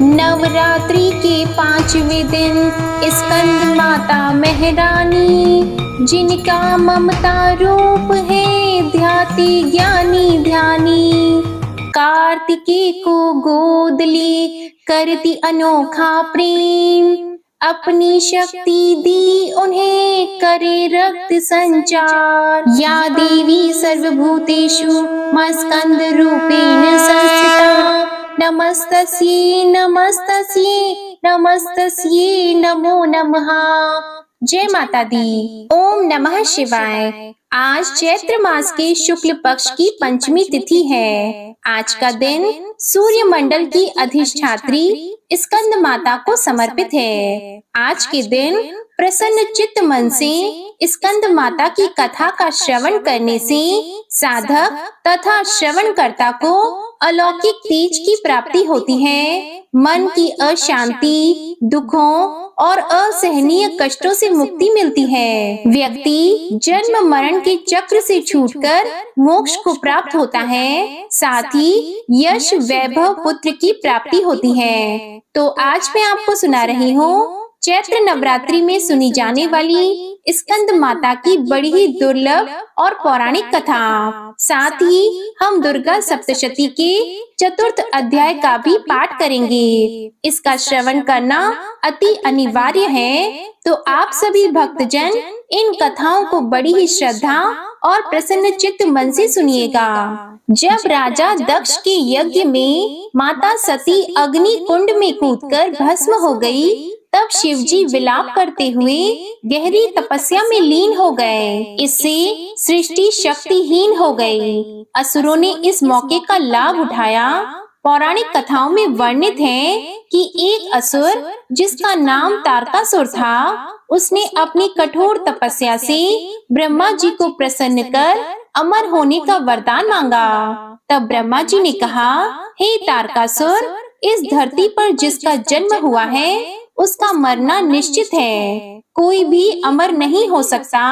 नवरात्रि के 5वें दिन स्कंद माता महारानी, जिनका ममता रूप है ध्याति ज्ञानी ध्यानी। कार्तिकेय को गोद ले करती अनोखा प्रेम, अपनी शक्ति दी उन्हें करे रक्त संचार। या देवी सर्वभूतेषु मस्कंद रूपेण संस्थिता, नमस्तस्यै नमस्तस्यै नमस्तस्यै नमो नमः। जय माता दी। ओम नमः शिवाय। आज चैत्र मास के शुक्ल पक्ष की पंचमी तिथि है। आज का दिन सूर्य मंडल की अधिष्ठात्री स्कंद माता को समर्पित है। आज के दिन प्रसन्न चित्त मन से स्कंद माता की कथा का श्रवण करने से साधक तथा श्रवणकर्ता को अलौकिक तेज की प्राप्ति होती है। मन की अशांति, दुखों और असहनीय कष्टों से मुक्ति मिलती है। व्यक्ति जन्म मरण के चक्र से छूटकर मोक्ष को प्राप्त होता है। साथ ही यश, वैभव, पुत्र की प्राप्ति होती है। तो आज मैं आपको सुना रही हूँ चैत्र नवरात्रि में सुनी जाने वाली स्कंद माता की बड़ी ही दुर्लभ और पौराणिक कथा। साथ ही हम दुर्गा सप्तशती के चतुर्थ अध्याय का भी पाठ करेंगे। इसका श्रवण करना अति अनिवार्य है। तो आप सभी भक्तजन इन कथाओं को बड़ी ही श्रद्धा और प्रसन्न चित्त मन से सुनिएगा। जब राजा दक्ष के यज्ञ में माता सती अग्नि कुंड में कूदकर भस्म हो गई, तब शिवजी विलाप करते हुए गहरी तपस्या में लीन हो गए। इससे सृष्टि शक्तिहीन हो गई। असुरों ने इस मौके का लाभ उठाया। पौराणिक कथाओं में वर्णित है कि एक असुर जिसका नाम तारकासुर था, उसने अपनी कठोर तपस्या से ब्रह्मा जी को प्रसन्न कर अमर होने का वरदान मांगा। तब ब्रह्मा जी ने कहा, हे तारकासुर, इस धरती पर जिसका जन्म हुआ है उसका मरना निश्चित है। कोई भी अमर नहीं हो सकता।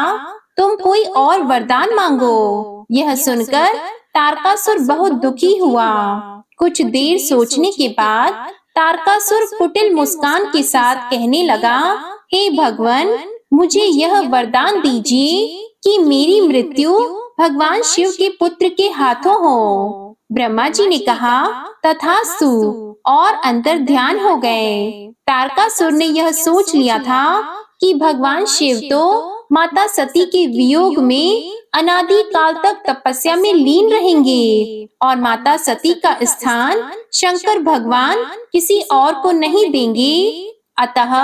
तुम कोई और वरदान मांगो। यह सुनकर तारकासुर बहुत दुखी हुआ। कुछ देर सोचने के बाद तारकासुर कुटिल मुस्कान के साथ कहने लगा, हे भगवान, मुझे यह वरदान दीजिए कि मेरी मृत्यु भगवान शिव के पुत्र के हाथों हो। ब्रह्मा जी ने कहा, तथास्तु, और अंतर ध्यान हो गए। तारकासुर ने यह सोच लिया था कि भगवान शिव तो माता सती के वियोग में अनादि काल तक तपस्या में लीन रहेंगे और माता सती का स्थान शंकर भगवान किसी और को नहीं देंगे। अतः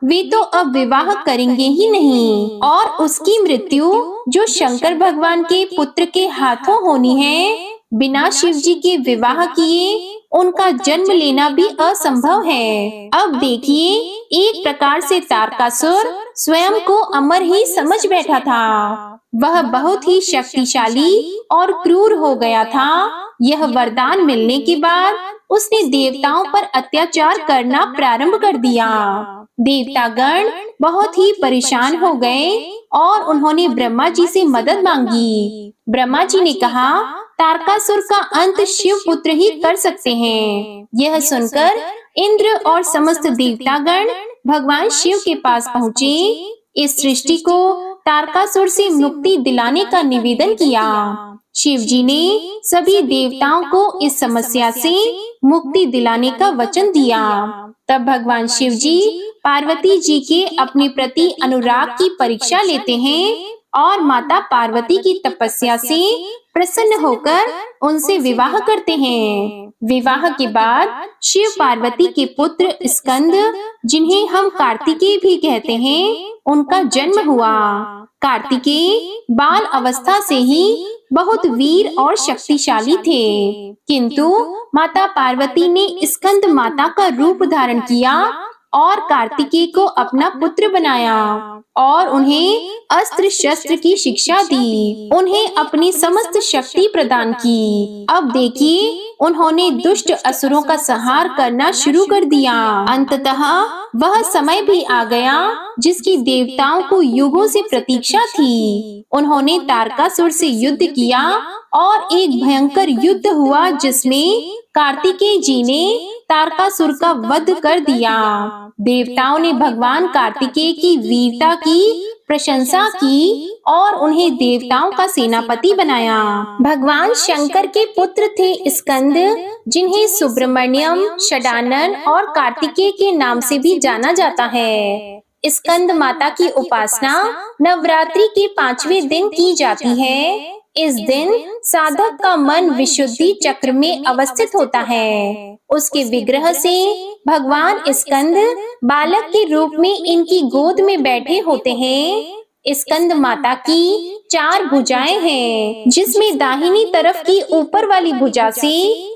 वे तो अब विवाह करेंगे ही नहीं और उसकी मृत्यु जो शंकर भगवान के पुत्र के हाथों होनी है, बिना शिव जी के विवाह किए उनका जन्म लेना भी असंभव है। अब देखिए, एक प्रकार से तारकासुर स्वयं को अमर ही समझ बैठा था। वह बहुत ही शक्तिशाली और क्रूर हो गया था। यह वरदान मिलने के बाद उसने देवताओं पर अत्याचार करना प्रारंभ कर दिया। देवतागण बहुत ही परेशान हो गए और उन्होंने ब्रह्मा जी से मदद मांगी। ब्रह्मा जी ने कहा, तारकासुर का अंत शिव पुत्र ही कर सकते हैं। यह सुनकर इंद्र और समस्त देवतागण भगवान शिव के पास पहुँचे। इस सृष्टि को तारकासुर से मुक्ति दिलाने का निवेदन किया। शिव जी ने सभी देवताओं को इस समस्या से मुक्ति दिलाने का वचन दिया। तब भगवान शिव जी पार्वती जी के अपने प्रति अनुराग की परीक्षा लेते हैं और माता पार्वती की तपस्या से प्रसन्न होकर उनसे विवाह करते हैं। विवाह के बाद शिव पार्वती के पुत्र स्कंद, जिन्हें हम कार्तिकेय भी कहते हैं, उनका जन्म हुआ। कार्तिकेय बाल अवस्था से ही बहुत वीर और शक्तिशाली थे, किंतु माता पार्वती ने स्कंद माता का रूप धारण किया और कार्तिकेय को अपना पुत्र बनाया और उन्हें अस्त्र शस्त्र की शिक्षा दी। उन्हें अपनी समस्त शक्ति प्रदान की। अब देखिए, उन्होंने दुष्ट असुरों का संहार करना शुरू कर दिया। अंततः वह समय भी आ गया जिसकी देवताओं को युगों से प्रतीक्षा थी। उन्होंने तारकासुर से युद्ध किया और एक भयंकर युद्ध हुआ जिसमें कार्तिकेय जी ने तारकासुर का वध कर दिया। देवताओं ने भगवान कार्तिकेय की वीरता की प्रशंसा की और उन्हें देवताओं का सेनापति बनाया। भगवान शंकर के पुत्र थे स्कंद, जिन्हें सुब्रमण्यम, षडानन और कार्तिकेय के नाम से भी जाना जाता है। स्कंद माता की उपासना नवरात्रि के 5वें दिन की जाती है। इस दिन साधक का मन विशुद्धि चक्र में अवस्थित होता है। उसके विग्रह से भगवान स्कंद बालक के रूप में इनकी गोद में बैठे होते हैं। स्कंद माता की 4 भुजाएं हैं, जिसमें दाहिनी तरफ की ऊपर वाली भुजा से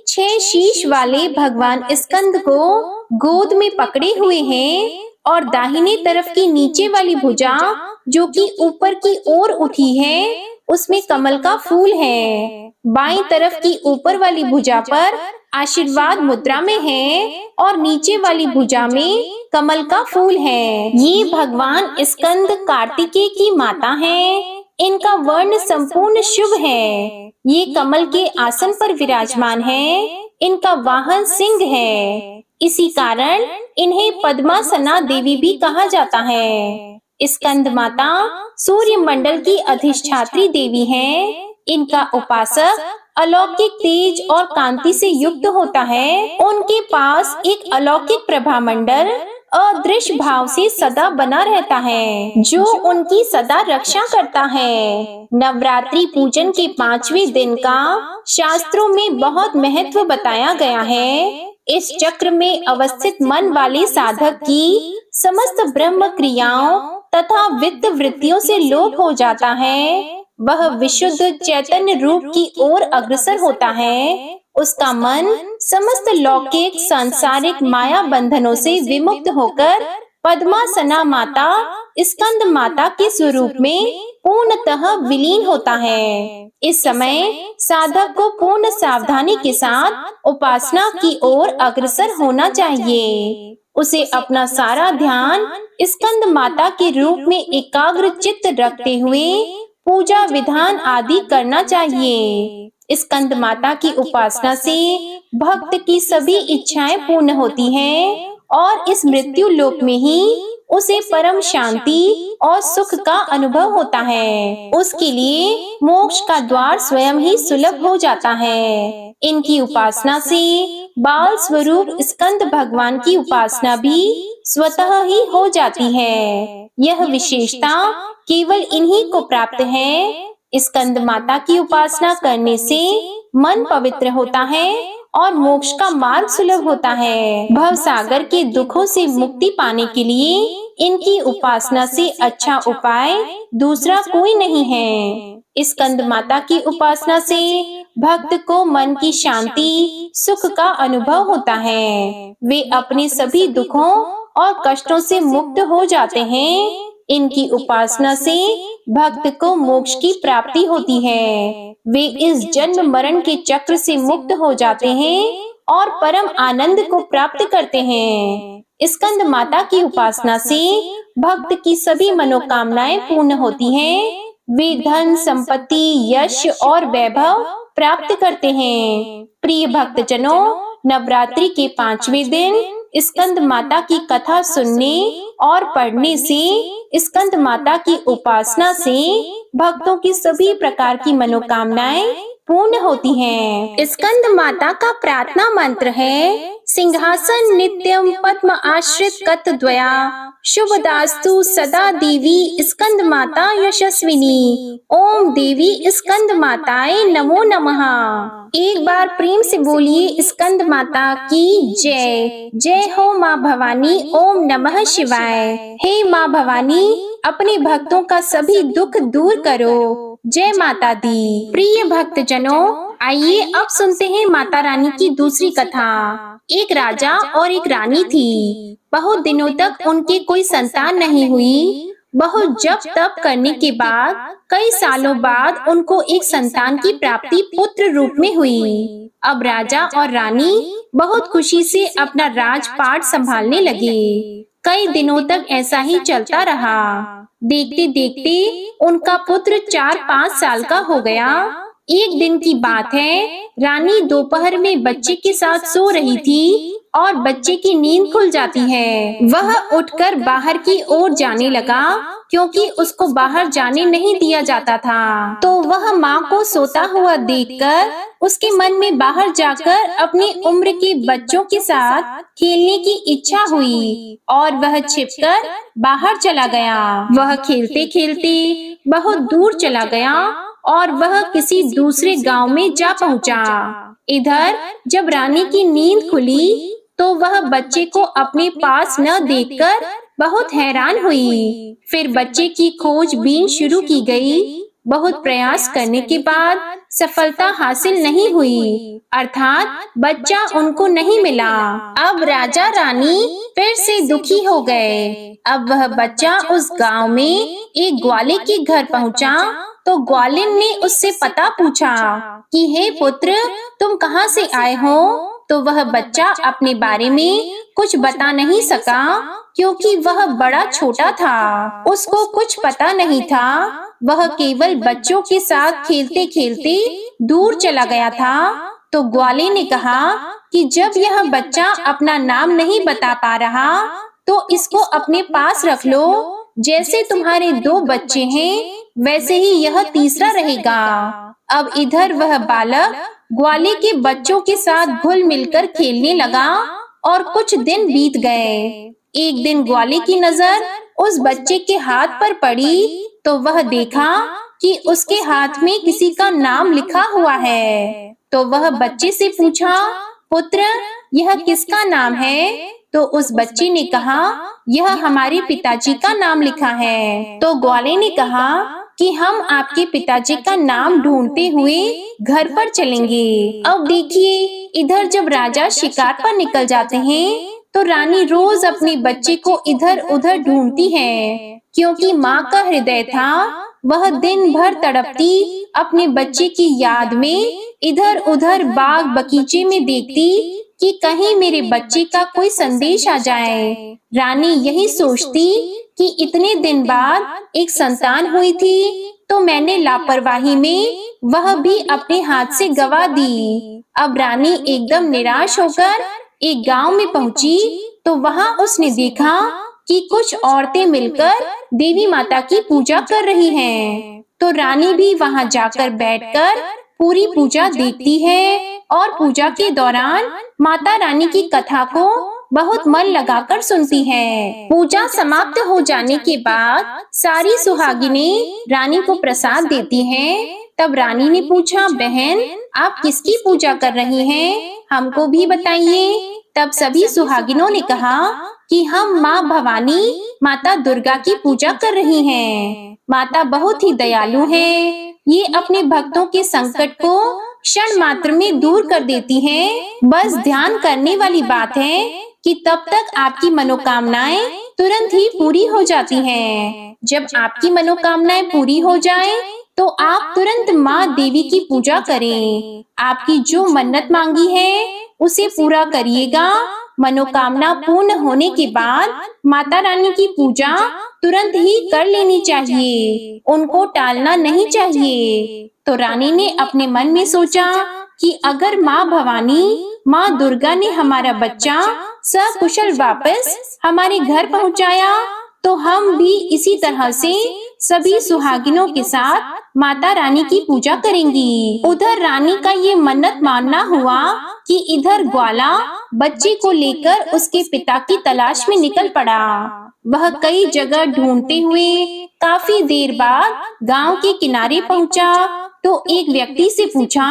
6 शीश वाले भगवान स्कंद को गोद में पकड़े हुए हैं और दाहिने तरफ की नीचे वाली भुजा जो कि ऊपर की ओर उठी है, उसमें कमल का फूल है। बाईं तरफ की ऊपर वाली भुजा पर आशीर्वाद मुद्रा में है और नीचे वाली भुजा में कमल का फूल है। ये भगवान स्कंद कार्तिकेय की माता हैं। इनका वर्ण संपूर्ण शुभ है। ये कमल के आसन पर विराजमान है। इनका वाहन सिंह है। इसी कारण इन्हें पद्मासना देवी भी कहा जाता है। स्कंद माता सूर्य मंडल की अधिष्ठात्री देवी हैं। इनका उपासक अलौकिक तेज और कांति से युक्त होता है। उनके पास एक अलौकिक प्रभा मंडल अदृश्य भाव से सदा बना रहता है, जो उनकी सदा रक्षा करता है। नवरात्रि पूजन के 5वें दिन का शास्त्रों में बहुत महत्व बताया गया है। इस चक्र में अवस्थित मन वाले साधक की समस्त ब्रह्म क्रियाओं तथा वित्त वृत्तियों से लोप हो जाता है। वह विशुद्ध चैतन्य रूप की ओर अग्रसर होता है। उसका मन समस्त लौकिक सांसारिक माया बंधनों से विमुक्त होकर पद्मासना माता स्कंद माता के स्वरूप में पूर्णतः विलीन होता है। इस समय साधक को पूर्ण सावधानी के साथ उपासना की ओर अग्रसर होना चाहिए। उसे अपना सारा ध्यान स्कंद माता के रूप में एकाग्र चित्त रखते हुए पूजा विधान आदि करना चाहिए। स्कंद माता की उपासना से भक्त की सभी इच्छाएं पूर्ण होती हैं और इस मृत्यु लोक में ही उसे परम शांति और सुख का अनुभव होता है। उसके लिए मोक्ष का द्वार स्वयं ही सुलभ हो जाता है। इनकी उपासना से बाल स्वरूप स्कंद भगवान की उपासना भी स्वतः ही हो जाती है। यह विशेषता केवल इन्हीं को प्राप्त है। स्कंद माता की उपासना करने से मन पवित्र होता है और मोक्ष का मार्ग सुलभ होता है। भव सागर के दुखों से मुक्ति पाने के लिए इनकी उपासना से अच्छा उपाय दूसरा कोई नहीं है। स्कंद माता की उपासना से भक्त को मन की शांति सुख का अनुभव होता है। वे अपने सभी दुखों और कष्टों से मुक्त हो जाते हैं। इनकी उपासना से भक्त को मोक्ष की प्राप्ति होती है। वे इस जन्म मरण के चक्र से मुक्त हो जाते हैं और परम आनंद को प्राप्त करते हैं। स्कंद माता की उपासना से भक्त की सभी मनोकामनाएं पूर्ण होती हैं। वे धन संपत्ति यश और वैभव प्राप्त करते हैं। प्रिय भक्तजनों, नवरात्रि के 5वें दिन स्कंद माता की कथा सुनने और पढ़ने से, स्कंद माता की उपासना से भक्तों की सभी प्रकार की मनोकामनाएं पूर्ण होती हैं। स्कंद माता का प्रार्थना मंत्र है: सिंहासन नित्यम पद्म आश्रित कत द्वया, शुभदास्तु सदा देवी स्कंद माता यशस्विनी। ओम देवी स्कंद माताए नमो नमः। एक बार प्रेम से बोलिए स्कंद माता की जय। जय हो माँ भवानी। ओम नमः शिवाय। हे माँ भवानी, अपने भक्तों का सभी दुख दूर करो। जय माता दी। प्रिय भक्तजनों, आइए अब सुनते हैं माता रानी की दूसरी कथा। एक राजा और एक रानी थी। बहुत दिनों तक उनके कोई संतान नहीं हुई। बहुत जप तप करने के बाद कई सालों बाद उनको एक संतान की प्राप्ति पुत्र रूप में हुई। अब राजा और रानी बहुत खुशी से अपना राजपाट संभालने लगे। कई दिनों तक ऐसा ही चलता रहा। देखते देखते उनका पुत्र 4-5 साल का हो गया। एक दिन की बात है, रानी दोपहर में बच्चे के साथ सो रही थी और बच्चे की नींद खुल जाती है। वह उठकर बाहर की ओर जाने लगा, क्योंकि उसको बाहर जाने नहीं दिया जाता था। तो वह माँ को सोता हुआ देखकर उसके मन में बाहर जाकर अपनी उम्र के बच्चों के साथ खेलने की इच्छा हुई और वह छिपकर बाहर चला गया। वह खेलते खेलते बहुत दूर चला गया और वह किसी दूसरे गांव में जा पहुंचा। इधर जब रानी की नींद खुली तो वह बच्चे को अपने पास न देखकर बहुत हैरान हुई। फिर बच्चे की खोजबीन शुरू की गई। बहुत प्रयास करने के बाद सफलता हासिल नहीं हुई, अर्थात बच्चा उनको नहीं मिला। अब राजा रानी फिर से दुखी हो गए। अब वह बच्चा उस गांव में एक ग्वाले के घर पहुंचा तो ग्वालिन ने उससे पता पूछा कि हे पुत्र, तुम कहाँ से आए हो? तो वह बच्चा अपने बारे में कुछ बता नहीं सका, क्योंकि वह बड़ा छोटा था। उसको कुछ पता नहीं था। वह केवल बच्चों के साथ खेलते खेलते दूर चला गया था। तो ग्वाले ने कहा कि जब यह बच्चा अपना नाम नहीं बता पा रहा तो इसको अपने पास रख लो। जैसे तुम्हारे 2 बच्चे हैं वैसे ही यह तीसरा रहेगा। अब इधर वह बालक ग्वाले के बच्चों के साथ घुल मिलकर खेलने लगा और कुछ दिन बीत गए। एक दिन ग्वाले की नजर उस बच्चे के हाथ पर पड़ी तो वह देखा कि उसके हाथ में किसी का नाम लिखा हुआ है। तो वह बच्चे से पूछा, पुत्र, यह किसका नाम है? तो उस बच्चे ने कहा, यह हमारे पिताजी का नाम लिखा है। तो ग्वाले ने कहा कि हम आपके पिताजी का नाम ढूंढते हुए घर पर चलेंगे। अब देखिए, इधर जब राजा शिकार पर निकल जाते हैं तो रानी रोज अपने बच्चे को इधर उधर ढूंढती है, क्योंकि माँ का हृदय था। वह दिन भर तड़पती अपने बच्चे की याद में इधर उधर बाग बगीचे में देखती कि कहीं मेरे बच्चे का कोई संदेश आ जाए। रानी यही सोचती कि इतने दिन बाद एक संतान हुई थी तो मैंने लापरवाही में वह भी अपने हाथ से गवा दी। अब रानी एकदम निराश होकर एक गांव में पहुंची तो वहां उसने देखा कि कुछ औरतें मिलकर देवी माता की पूजा कर रही हैं। तो रानी भी वहां जाकर बैठकर पूरी पूजा देखती है और पूजा के दौरान माता रानी की कथा को बहुत मन लगाकर सुनती है। पूजा समाप्त हो जाने के बाद सारी सुहागिनें रानी को प्रसाद देती हैं। तब रानी ने पूछा, बहन, आप किसकी पूजा कर रही हैं? हमको भी बताइए। तब सभी सुहागिनों ने कहा कि हम माँ भवानी, माता दुर्गा की पूजा कर रही हैं। माता बहुत ही दयालु हैं। ये अपने भक्तों के संकट को क्षण मात्र में दूर कर देती हैं। बस ध्यान करने वाली बात है कि तब तक आपकी मनोकामनाएं तुरंत ही पूरी हो जाती हैं। जब आपकी मनोकामनाएं पूरी हो जाएं, तो आप तुरंत माँ देवी की पूजा करें। आपकी जो मन्नत मांगी है उसे पूरा करिएगा। मनोकामना पूर्ण होने के बाद माता रानी की पूजा तुरंत ही कर लेनी चाहिए, उनको टालना नहीं चाहिए। तो रानी ने अपने मन में सोचा कि अगर माँ भवानी, माँ दुर्गा ने हमारा बच्चा सकुशल वापस हमारे घर पहुँचाया तो हम भी इसी तरह से सभी सुहागिनों के साथ माता रानी की पूजा करेंगी। उधर रानी का ये मन्नत मानना हुआ कि इधर ग्वाला बच्चे को लेकर उसके पिता की तलाश में निकल पड़ा। वह कई जगह ढूंढते हुए काफी देर बाद गांव के किनारे पहुंचा तो एक व्यक्ति से पूछा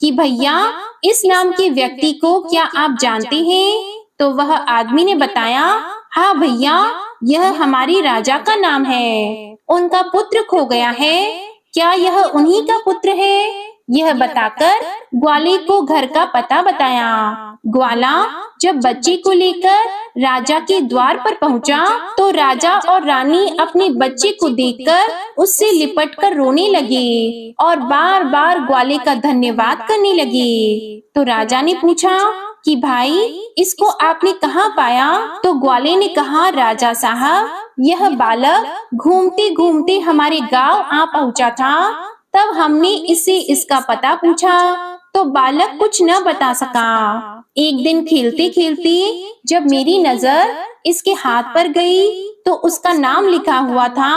कि भैया, इस नाम के व्यक्ति को क्या आप जानते हैं? तो वह आदमी ने बताया, हाँ भैया, यह हमारे राजा का नाम है। उनका पुत्र खो गया है, क्या यह उन्हीं का पुत्र है? यह बताकर ग्वाले को घर का पता बताया। ग्वाला जब बच्चे को लेकर राजा के द्वार पर पहुंचा तो राजा और रानी अपने बच्चे को देखकर उससे लिपटकर रोने लगे और बार बार ग्वाले का धन्यवाद करने लगे। तो राजा ने पूछा कि भाई, इसको आपने कहाँ पाया? तो ग्वाले ने कहा, राजा साहब, यह बालक घूमते घूमते हमारे गांव आ पहुंचा था। तब हमने इससे इसका पता पूछा तो बालक कुछ न बता सका। एक दिन खेलते खेलते जब मेरी नजर इसके हाथ पर गई तो उसका नाम लिखा हुआ था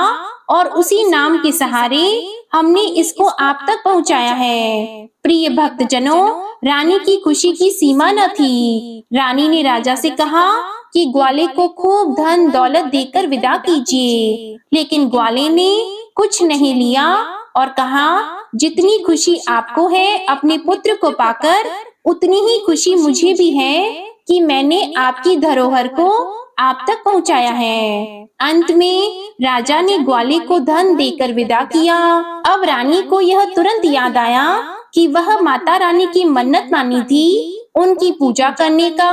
और उसी नाम के सहारे हमने इसको आप तक पहुंचाया है। प्रिय भक्तजनों, रानी की खुशी की सीमा न थी। रानी ने राजा से कहा कि ग्वाले को खूब धन दौलत देकर विदा कीजिए, लेकिन ग्वाले ने कुछ नहीं लिया और कहा, जितनी खुशी आपको है अपने पुत्र को पाकर, उतनी ही खुशी मुझे भी है कि मैंने आपकी धरोहर को आप तक पहुंचाया है। अंत में राजा ने ग्वाले को धन देकर विदा किया। अब रानी को यह तुरंत याद आया कि वह माता रानी की मन्नत मानी थी, उनकी पूजा करने का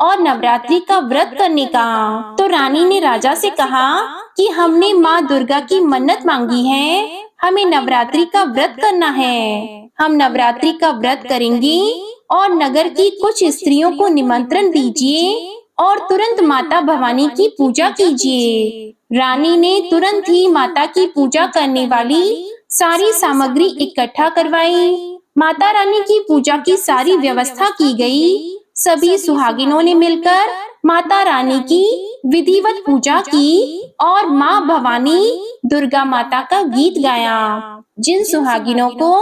और नवरात्रि का व्रत करने का। तो रानी ने राजा से कहा कि हमने माँ दुर्गा की मन्नत मांगी है, हमें नवरात्रि का व्रत करना है। हम नवरात्रि का व्रत करेंगे और नगर की कुछ स्त्रियों को निमंत्रण दीजिए और तुरंत माता भवानी की पूजा कीजिए। रानी ने तुरंत ही माता की पूजा करने वाली सारी सामग्री इकट्ठा करवाई। माता रानी की पूजा की सारी व्यवस्था की गई। सभी सुहागिनों ने मिलकर माता रानी की विधिवत पूजा की और माँ भवानी दुर्गा माता का गीत गाया। जिन सुहागिनों को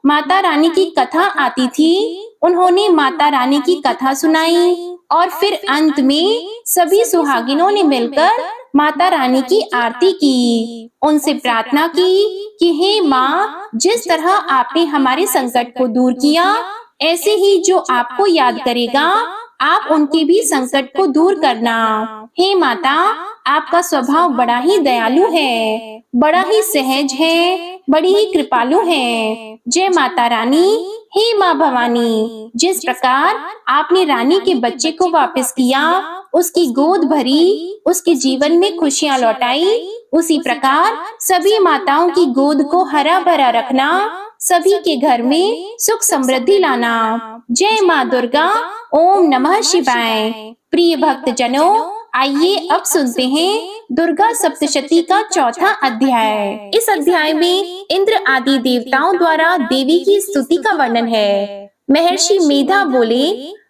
माता रानी की कथा आती थी, उन्होंने माता रानी की कथा सुनाई और फिर अंत में सभी सुहागिनों ने मिलकर माता रानी की आरती की। उनसे प्रार्थना की कि हे माँ, जिस तरह आपने हमारे संकट को दूर किया, ऐसे ही जो आपको याद करेगा, आप उनके भी संकट को दूर करना। हे माता, आपका स्वभाव बड़ा ही दयालु है, बड़ा ही सहज है, बड़ी ही कृपालु है। जय माता रानी। हे माँ भवानी, जिस प्रकार आपने रानी के बच्चे को वापस किया, उसकी गोद भरी, उसके जीवन में खुशियाँ लौटाई, उसी प्रकार सभी माताओं की गोद को हरा भरा रखना, सभी के घर में सुख समृद्धि लाना। जय माँ दुर्गा। ओम नमः शिवाय। प्रिय भक्तजनों, आइए अब सुनते हैं दुर्गा सप्तशती का चौथा अध्याय। इस अध्याय में इंद्र आदि देवताओं द्वारा देवी की स्तुति का वर्णन है। महर्षि मेधा बोले,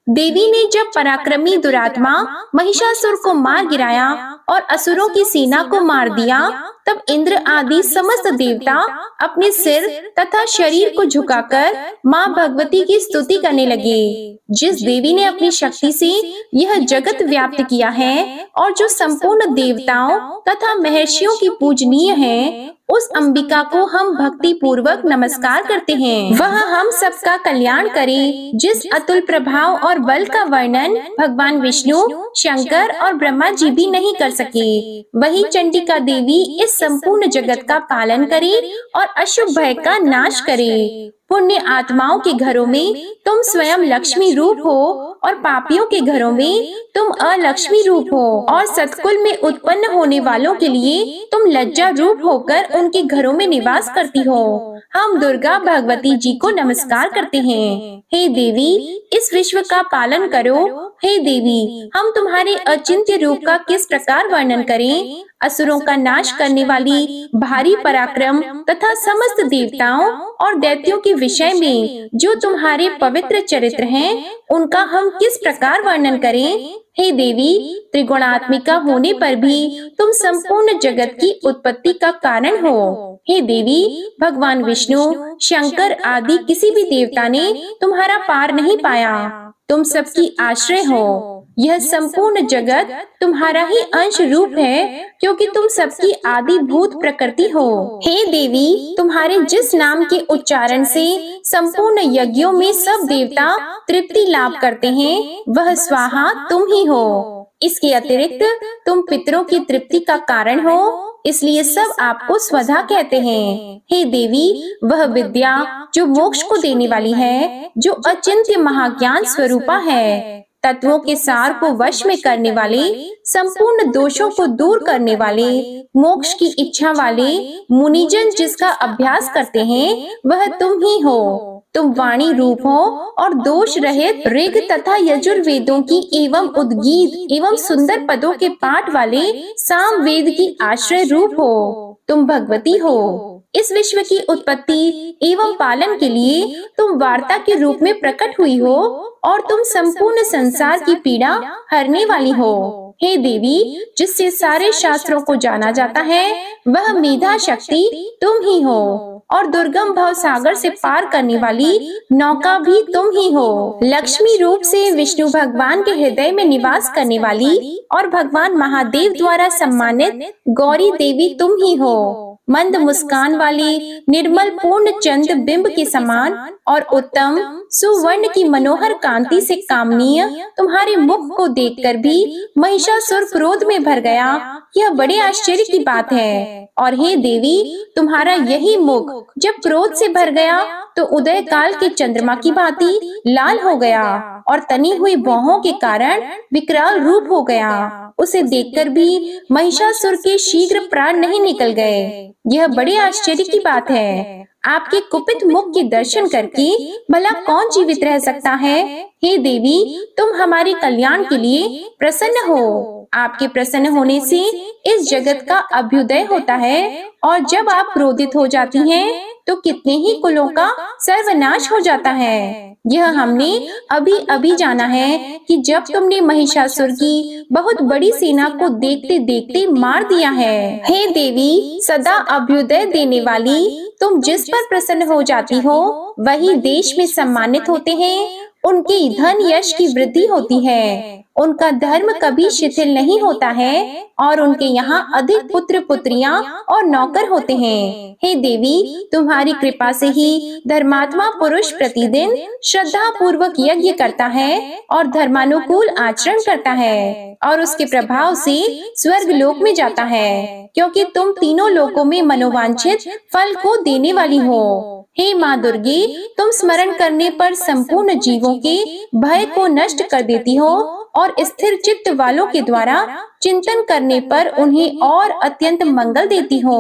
देवी ने जब पराक्रमी दुरात्मा महिषासुर को मार गिराया और असुरों की सेना को मार दिया, तब इंद्र आदि समस्त देवता अपने सिर तथा शरीर को झुकाकर माँ भगवती की स्तुति करने लगे। जिस देवी ने अपनी शक्ति से यह जगत व्याप्त किया है और जो संपूर्ण देवताओं तथा महर्षियों की पूजनीय है, उस अंबिका को हम भक्ति पूर्वक नमस्कार करते हैं। वह हम सबका कल्याण करे। जिस अतुल प्रभाव और बल का वर्णन भगवान विष्णु, शंकर और ब्रह्मा जी भी नहीं कर सके, वही चंडिका देवी इस संपूर्ण जगत का पालन करे और अशुभ भय का नाश करे। पुण्य आत्माओं के घरों में तुम स्वयं लक्ष्मी रूप हो और पापियों के घरों में तुम अलक्ष्मी रूप हो, और सतकुल में उत्पन्न होने वालों के लिए तुम लज्जा रूप होकर उनके घरों में निवास करती हो। हम दुर्गा भगवती जी को नमस्कार करते हैं। हे देवी, इस विश्व का पालन करो। हे देवी, हम तुम्हारे अचिंत्य रूप का किस प्रकार वर्णन करें। असुरों का नाश करने वाली भारी पराक्रम तथा समस्त देवताओं और दैत्यों के विषय में जो तुम्हारे पवित्र चरित्र हैं, उनका हम किस प्रकार वर्णन करें। हे देवी, त्रिगुणात्मिका होने पर भी तुम संपूर्ण जगत की उत्पत्ति का कारण हो। हे देवी, भगवान विष्णु, शंकर आदि किसी भी देवता ने तुम्हारा पार नहीं पाया। तुम सबकी आश्रय हो। यह संपूर्ण जगत तुम्हारा ही अंश रूप है, क्योंकि तुम सबकी आदि भूत प्रकृति हो। हे देवी, तुम्हारे जिस नाम के उच्चारण से संपूर्ण यज्ञों में सब देवता तृप्ति लाभ करते हैं, वह स्वाहा तुम ही हो। इसके अतिरिक्त तुम पितरों की तृप्ति का कारण हो, इसलिए सब आपको स्वधा कहते हैं। हे देवी, वह विद्या जो मोक्ष को देने वाली है, जो अचिंत्य महाज्ञान स्वरूपा है, तत्वों के सार को वश में करने वाले, संपूर्ण दोषों को दूर करने वाले, मोक्ष की इच्छा वाले मुनिजन जिसका अभ्यास करते हैं, वह तुम ही हो। तुम वाणी रूप हो और दोष रहित ऋग तथा यजुर्वेदों की एवं उद्गीत एवं सुंदर पदों के पाठ वाले साम वेद की आश्रय रूप हो। तुम भगवती हो। इस विश्व की उत्पत्ति एवं पालन के लिए तुम वार्ता के रूप में प्रकट हुई हो और तुम संपूर्ण संसार की पीड़ा हरने वाली हो। हे देवी, जिससे सारे शास्त्रों को जाना जाता है, वह मेधा शक्ति तुम ही हो और दुर्गम भव सागर से पार करने वाली नौका भी तुम ही हो। लक्ष्मी रूप से विष्णु भगवान के हृदय में निवास करने वाली और भगवान महादेव द्वारा सम्मानित गौरी देवी तुम ही हो। मंद मुस्कान वाली निर्मल पूर्ण चंद बिंब के समान और उत्तम सुवर्ण की मनोहर कांति से कामनीय तुम्हारे मुख को देखकर भी महिषासुर क्रोध में भर गया। यह बड़े आश्चर्य की बात है। और हे देवी, तुम्हारा यही मुख जब क्रोध से भर गया तो उदय काल के चंद्रमा की भांति लाल हो गया और तनी हुई भौहों के कारण विकराल रूप हो गया। उसे देखकर भी महिषासुर के शीघ्र प्राण नहीं निकल गए। यह बड़े आश्चर्य की बात है। आपके कुपित मुख के दर्शन करके भला कौन जीवित रह सकता है। हे देवी, तुम हमारे कल्याण के लिए प्रसन्न हो। आपके प्रसन्न होने से इस जगत का अभ्युदय होता है और जब आप क्रोधित हो जाती हैं, तो कितने ही कुलों का सर्वनाश हो जाता है। यह हमने अभी अभी जाना है कि जब तुमने महिषासुर की बहुत बड़ी सेना को देखते देखते मार दिया है। हे देवी, सदा अभ्युदय देने वाली, तुम जिस पर प्रसन्न हो जाती हो वही देश में सम्मानित होते हैं। उनके धन यश की वृद्धि होती है, उनका धर्म कभी शिथिल नहीं होता है और उनके यहाँ अधिक पुत्र पुत्रियां और नौकर होते हैं। हे देवी, तुम्हारी कृपा से ही धर्मात्मा पुरुष प्रतिदिन श्रद्धा पूर्वक यज्ञ करता है और धर्मानुकूल आचरण करता है और उसके प्रभाव से स्वर्ग लोक में जाता है, क्योंकि तुम तीनों लोकों में मनोवांछित फल को देने वाली हो। हे माँ दुर्गे, तुम स्मरण करने पर संपूर्ण जीवों के भय को नष्ट कर देती हो और स्थिर चित्त वालों के द्वारा चिंतन करने पर उन्हें और अत्यंत मंगल देती हो।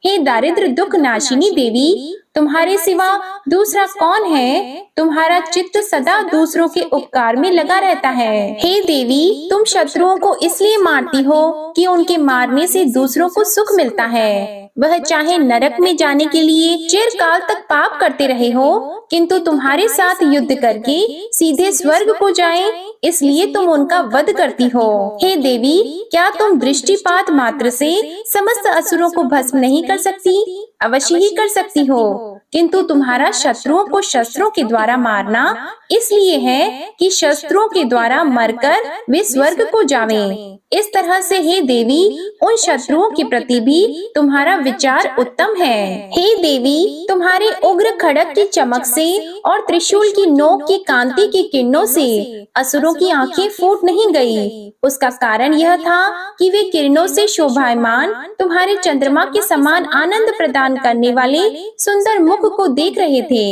हे दारिद्र दुख नाशिनी देवी, तुम्हारे सिवा दूसरा कौन है। तुम्हारा चित्त सदा दूसरों के उपकार में लगा रहता है। हे देवी, तुम शत्रुओं को इसलिए मारती हो कि उनके मारने से दूसरों को सुख मिलता है। वह चाहे नरक में जाने के लिए चिरकाल तक पाप करते रहे हो, किंतु तुम्हारे साथ युद्ध करके सीधे स्वर्ग को जाएं, इसलिए तुम उनका वध करती हो। हे देवी, क्या तुम दृष्टिपात मात्र से समस्त असुरों को भस्म नहीं कर सकती? अवश्य ही कर सकती हो, किंतु तुम्हारा शत्रुओं को शस्त्रों के द्वारा मारना इसलिए है कि शस्त्रों के द्वारा मरकर वे स्वर्ग को जावें। इस तरह से हे देवी, उन शत्रुओं के प्रति भी तुम्हारा विचार उत्तम है। हे देवी, तुम्हारे उग्र खड़क की चमक से और त्रिशूल की नोक की कांति की किरणों से असुरों की आंखें फूट नहीं गई। उसका कारण यह था कि वे किरणों से शोभायमान तुम्हारे चंद्रमा के समान आनंद प्रदान करने वाले सुंदर मुख को देख रहे थे।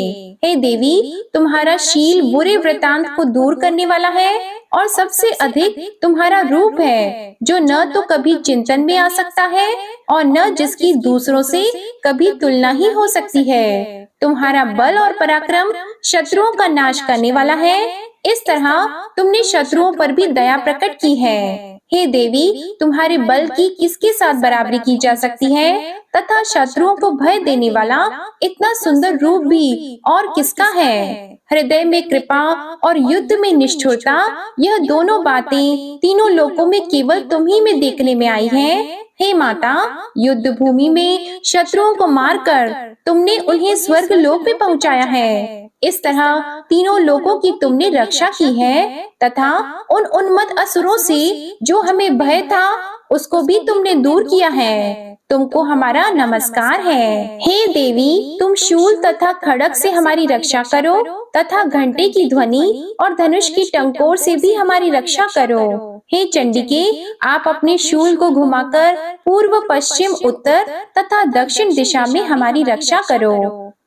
हे देवी, तुम्हारा शील बुरे वृतांत को दूर करने वाला है और सबसे अधिक तुम्हारा रूप है, जो न तो कभी चिंतन में आ सकता है और न जिसकी दूसरों से कभी तुलना ही हो सकती है। तुम्हारा बल और पराक्रम शत्रुओं का नाश करने वाला है। इस तरह तुमने शत्रुओं पर भी दया प्रकट की है। हे देवी, तुम्हारे बल की किसके साथ बराबरी की जा सकती है तथा शत्रुओं को भय देने वाला इतना सुंदर रूप भी और किसका है। हृदय में कृपा और युद्ध में निष्ठुरता, यह दोनों बातें तीनों लोकों में केवल तुम ही में देखने में आई हैं। हे माता, युद्ध भूमि में शत्रुओं को मारकर तुमने उन्हें स्वर्ग लोक में पहुंचाया है। इस तरह तीनों लोकों की तुमने रक्षा की है तथा उन उन्मत्त असुरों से जो हमें भय था उसको भी तुमने दूर किया है। तुमको हमारा नमस्कार है। हे देवी, तुम शूल तथा खड़ग से हमारी रक्षा करो तथा घंटे की ध्वनि और धनुष की टंकोर से भी हमारी रक्षा करो। हे चंडिके, आप अपने शूल को घुमाकर पूर्व पश्चिम उत्तर तथा दक्षिण दिशा में हमारी रक्षा करो।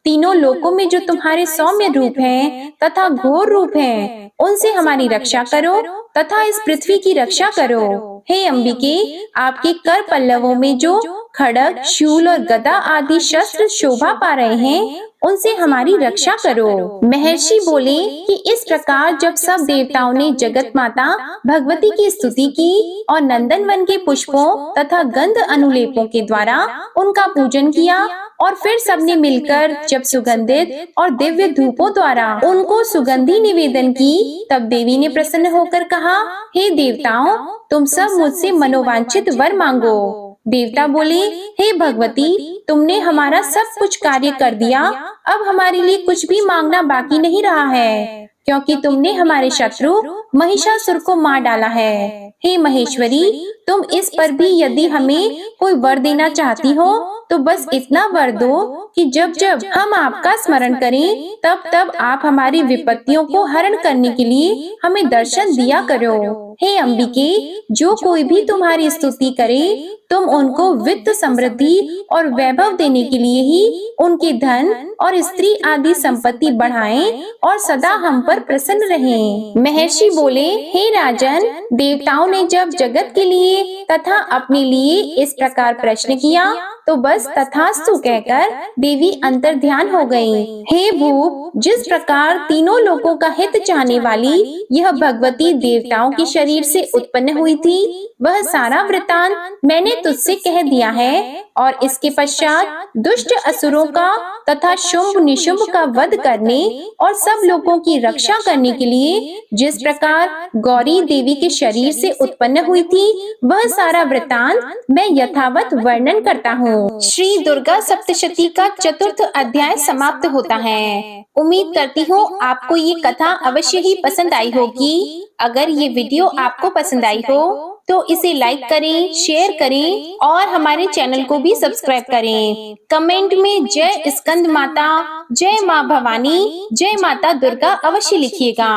तीनों लोकों में जो तुम्हारे सौम्य रूप हैं तथा घोर रूप हैं, उनसे हमारी रक्षा करो तथा इस पृथ्वी की रक्षा करो। हे अंबिके, आपके कर पल्लवों में जो खड्ग, शूल और गदा आदि शस्त्र शोभा पा रहे हैं, उनसे हमारी रक्षा करो। महर्षि बोले कि इस प्रकार जब सब देवताओं ने जगत माता भगवती की स्तुति की और नंदनवन के पुष्पों तथा गंध अनुलेपों के द्वारा उनका पूजन किया और फिर सबने मिलकर जब सुगंधित और दिव्य धूपों द्वारा उनको सुगंधि निवेदन की, तब देवी ने प्रसन्न होकर कहा, हे देवताओं, तुम सब मुझसे मनोवांछित वर मांगो। देवता बोले, हे भगवती, तुमने हमारा सब कुछ कार्य कर दिया, अब हमारे लिए कुछ भी मांगना बाकी नहीं रहा है, क्योंकि तुमने हमारे शत्रु महिषासुर को मार डाला है। हे महेश्वरी, तुम इस पर भी यदि हमें कोई वर देना चाहती हो तो बस इतना वर दो कि जब जब हम आपका स्मरण करें तब तब आप हमारी विपत्तियों को हरण करने के लिए हमें दर्शन दिया करो। हे अंबिके, जो कोई भी तुम्हारी स्तुति करे तुम उनको वित्त, समृद्धि और वैभव देने के लिए ही उनके धन और स्त्री आदि संपत्ति बढ़ाएं और सदा हम पर प्रसन्न रहें। महर्षि बोले, हे राजन, देवताओं ने जब जगत के लिए तथा अपने लिए इस प्रकार प्रश्न किया तो बस तथास्तु कहकर देवी अंतर ध्यान हो गयी। हे भूप, जिस प्रकार तीनों लोगों का हित चाहने वाली यह भगवती देवताओं के शरीर से उत्पन्न हुई थी, वह सारा वृतांत मैंने तुझसे कह दिया है और इसके पश्चात दुष्ट असुरों का तथा शुंभ निशुंभ का वध करने और सब लोगों की रक्षा करने के लिए जिस प्रकार गौरी देवी के शरीर से उत्पन्न हुई थी, वह सारा वृतांत मैं यथावत वर्णन करता हूँ। श्री दुर्गा सप्तशती का चतुर्थ अध्याय समाप्त होता है। उम्मीद करती हूँ आपको ये कथा अवश्य ही पसंद आई होगी। अगर ये वीडियो आपको पसंद आई हो तो इसे लाइक करें, शेयर करें और हमारे चैनल को भी सब्सक्राइब करें। कमेंट में जय स्कंद माता, जय माँ भवानी, जय माता दुर्गा अवश्य लिखिएगा।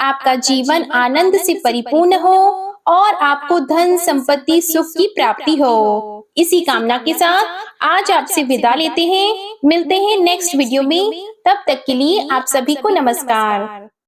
आपका जीवन आनंद से परिपूर्ण हो और आपको धन संपत्ति सुख की प्राप्ति हो। इसी कामना के साथ आज आपसे विदा लेते हैं। मिलते हैं नेक्स्ट वीडियो में। तब तक के लिए आप सभी को नमस्कार।